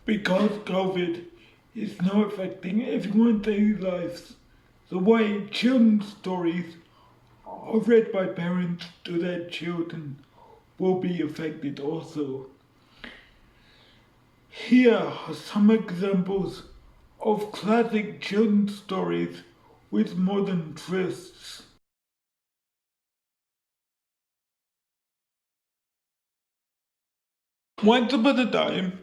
because COVID is now affecting everyone's daily lives. The way children's stories are read by parents to their children will be affected also. Here are some examples of classic children's stories with modern twists. Once upon a time,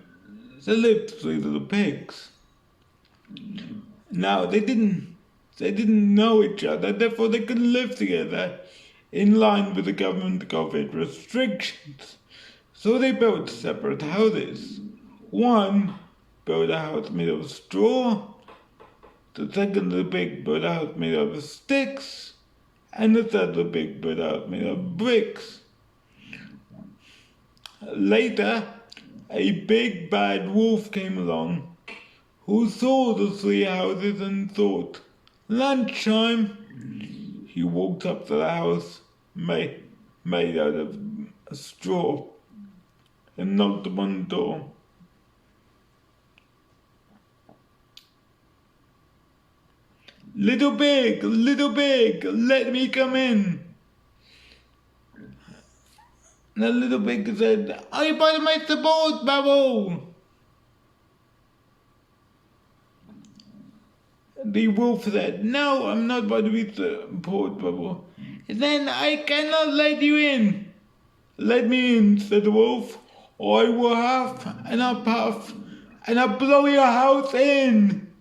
there lived three little pigs. Now they didn't know each other, therefore they couldn't live together in line with the government COVID restrictions. So they built separate houses. One built a house made of straw, the second little pig built a house made of sticks, and the third little pig built a house made of bricks. Later, a big bad wolf came along, who saw the three houses and thought, lunchtime. He walked up to the house made out of straw and knocked upon the door. Little pig, let me come in. The little pig said, "Are you part of my support bubble?" The wolf said, "No, I'm not part of your support bubble." "Then I cannot let you in." "Let me in," said the wolf, "or I will huff and I'll puff and I'll blow your house in."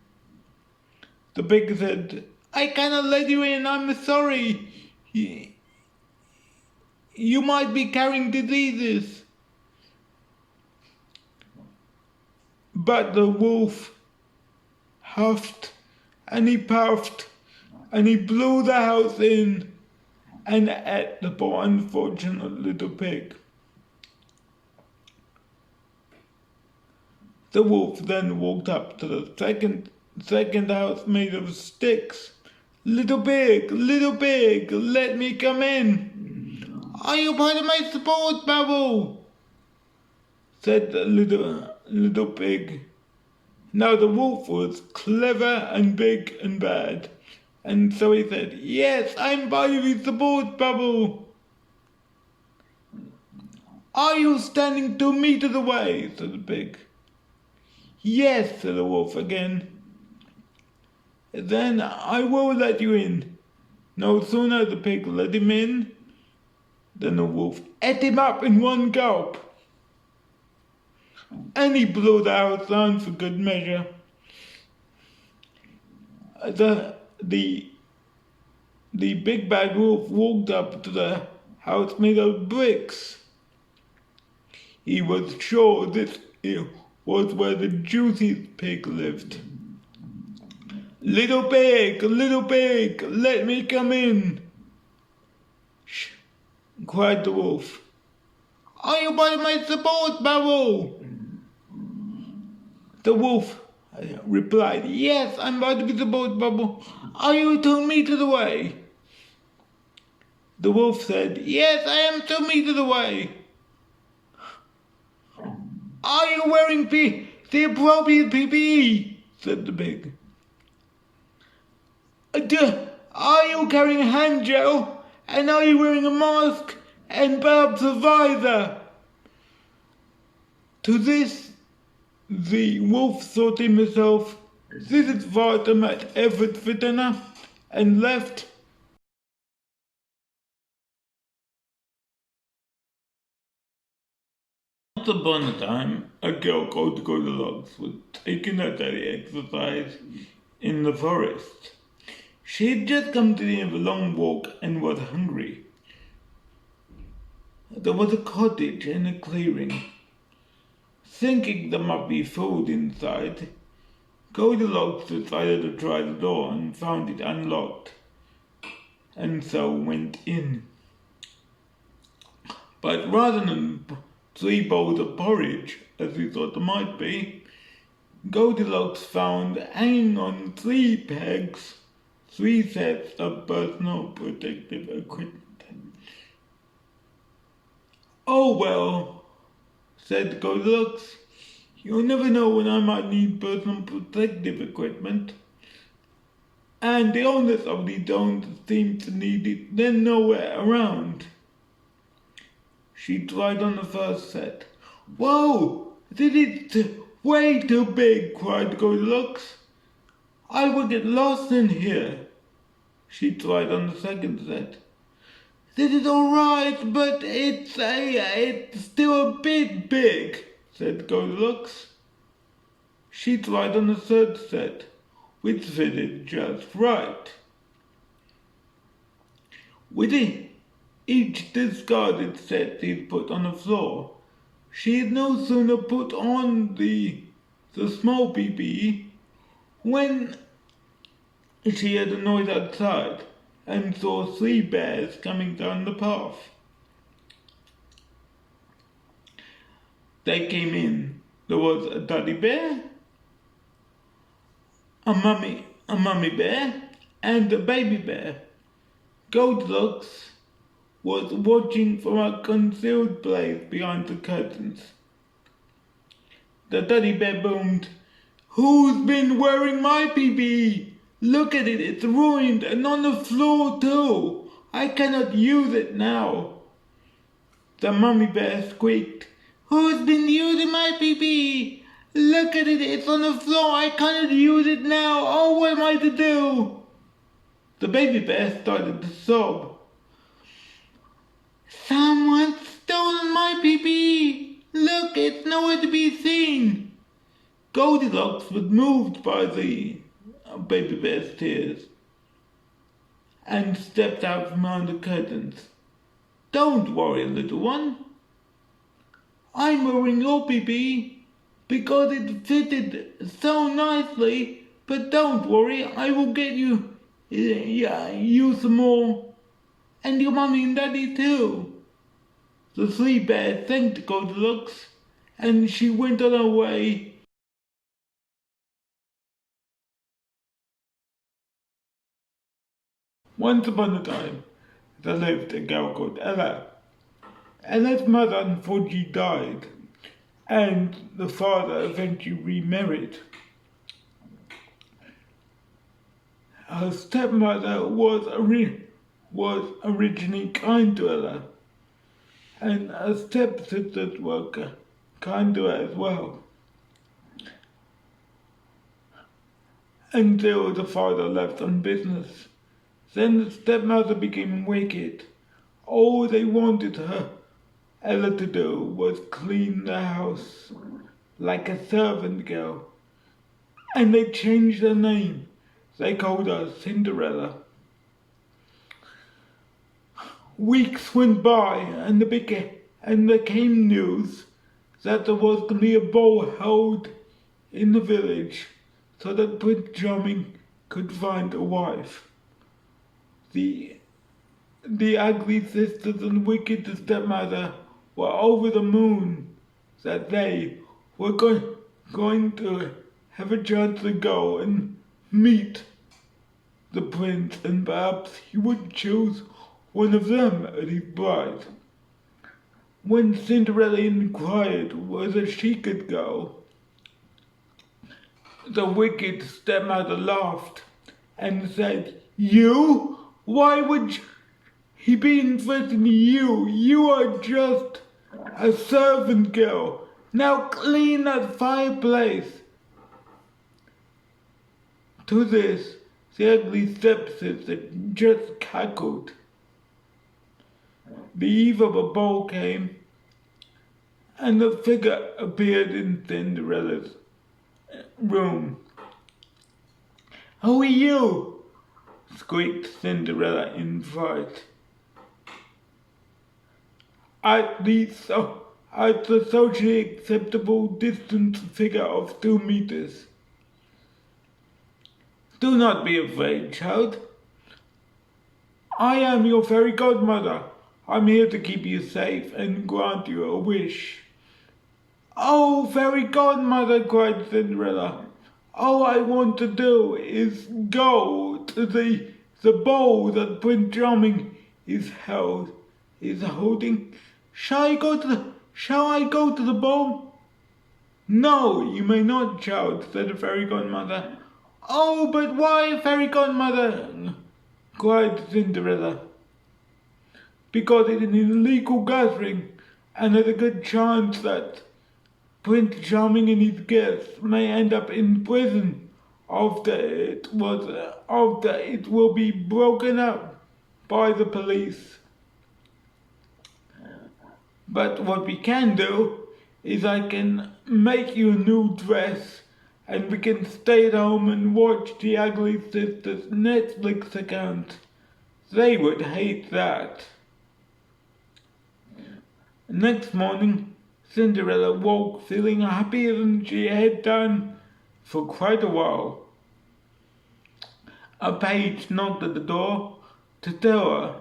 The pig said, "I cannot let you in, I'm sorry. You might be carrying diseases." But the wolf huffed and he puffed and he blew the house in and ate the poor unfortunate little pig. The wolf then walked up to the second house made of sticks. Little pig, let me come in." "Are you part of my support bubble?" said the little pig. Now the wolf was clever and big and bad, and so he said, "Yes, I'm part of your support bubble." "Are you standing 2 meters away?" said the pig. "Yes," said the wolf again. "Then I will let you in." No sooner the pig let him in than the wolf ate him up in one gulp. And he blew the house down for good measure. The big bad wolf walked up to the house made of bricks. He was sure this was where the juiciest pig lived. Little pig, let me come in," cried the wolf. "Are you part of my support bubble?" The wolf replied, "Yes, I'm part of your support bubble. Are you 2 meters away?" The wolf said, "Yes, I am 2 meters away." "Are you wearing the appropriate PPE?" said the pig. "Are you carrying hand gel? And are you wearing a mask and perhaps a visor?" To this, the wolf thought to himself, "This is far too much effort for dinner," and left. Once upon a time, a girl called Goldilocks was taking her daily exercise in the forest. She had just come to the end of a long walk and was hungry. There was a cottage in a clearing. Thinking there might be food inside, Goldilocks decided to try the door and found it unlocked, and so went in. But rather than 3 bowls of porridge, as he thought there might be, Goldilocks found hanging on 3 pegs 3 sets of personal protective equipment. "Oh well," said Goldilocks, You'll never know when I might need personal protective equipment. And the owners of these don't seem to need it. They're nowhere around. She tried on the first set. Whoa! This is way too big, cried Goldilocks. I will get lost in here. She tried on the second set. This is alright, but it's still a bit big, said Goldilocks. She tried on the third set, which fitted just right. With each discarded set she'd put on the floor, she had no sooner put on the small PPE when she heard a noise outside and saw 3 bears coming down the path. They came in. There was a daddy bear, a mummy bear, and a baby bear. Goldilocks was watching from a concealed place behind the curtains. The teddy bear boomed, "Who's been wearing my PPE? Look at it, it's ruined and on the floor too. I cannot use it now." The mummy bear squeaked, "Who's been using my PPE? Look at it, it's on the floor. I cannot use it now. Oh, what am I to do?" The baby bear started to sob. "Someone's stolen my PPE. Look, it's nowhere to be seen." Goldilocks was moved by the baby bear's tears and stepped out from behind the curtains. "Don't worry, little one. I'm wearing your PPE because it fitted so nicely, but don't worry, I will get you some more, and your mommy and daddy too." The 3 bears thanked Goldilocks, and she went on her way. Once upon a time, there lived a girl called Ella. Ella's mother unfortunately died, and the father eventually remarried. Her stepmother was originally kind to Ella, and her stepsisters were kind to her as well. Until the father left on business. Then the stepmother became wicked. All they wanted Ella to do was clean the house like a servant girl. And they changed her name. They called her Cinderella. Weeks went by and there came news that there was going to be a ball held in the village so that Prince Charming could find a wife. The ugly sisters and wicked stepmother were over the moon that they were going to have a chance to go and meet the prince, and perhaps he would choose one of them as his bride. When Cinderella inquired whether she could go, the wicked stepmother laughed and said, "You? Why would he be interested in you? You are just a servant girl. Now clean that fireplace." To this, the ugly stepsister just cackled. The eve of a ball came, and a figure appeared in Cinderella's room. "Who are you?" squeaked Cinderella in fright. At the socially acceptable distance figure of 2 meters. "Do not be afraid, child. I am your fairy godmother. I'm here to keep you safe and grant you a wish." "Oh, fairy godmother," cried Cinderella. "All I want to do is go to the ball that Prince Charming is holding. Shall I go to the ball?" "No, you may not, child," said the fairy godmother. "Oh, but why, fairy godmother?" cried Cinderella. "Because it's an illegal gathering, and there's a good chance that Prince Charming and his guests may end up in prison after it will be broken up by the police. But what we can do is I can make you a new dress, and we can stay at home and watch the Ugly Sisters Netflix account. They would hate that." Next morning, Cinderella woke feeling happier than she had done for quite a while. A page knocked at the door to tell her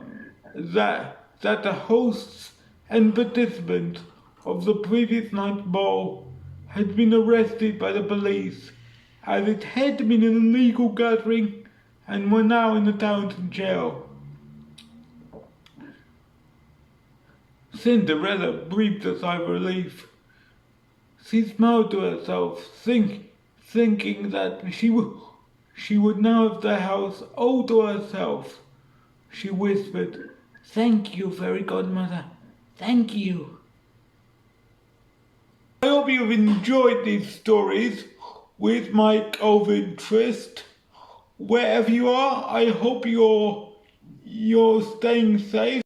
that the hosts and participants of the previous night's ball had been arrested by the police, as it had been an illegal gathering and were now in the town's jail. Cinderella breathed a sigh of relief. She smiled to herself, thinking that she would now have the house all to herself. She whispered, "Thank you, fairy godmother. Thank you." I hope you've enjoyed these stories with Mike of Interest. Wherever you are, I hope you're staying safe.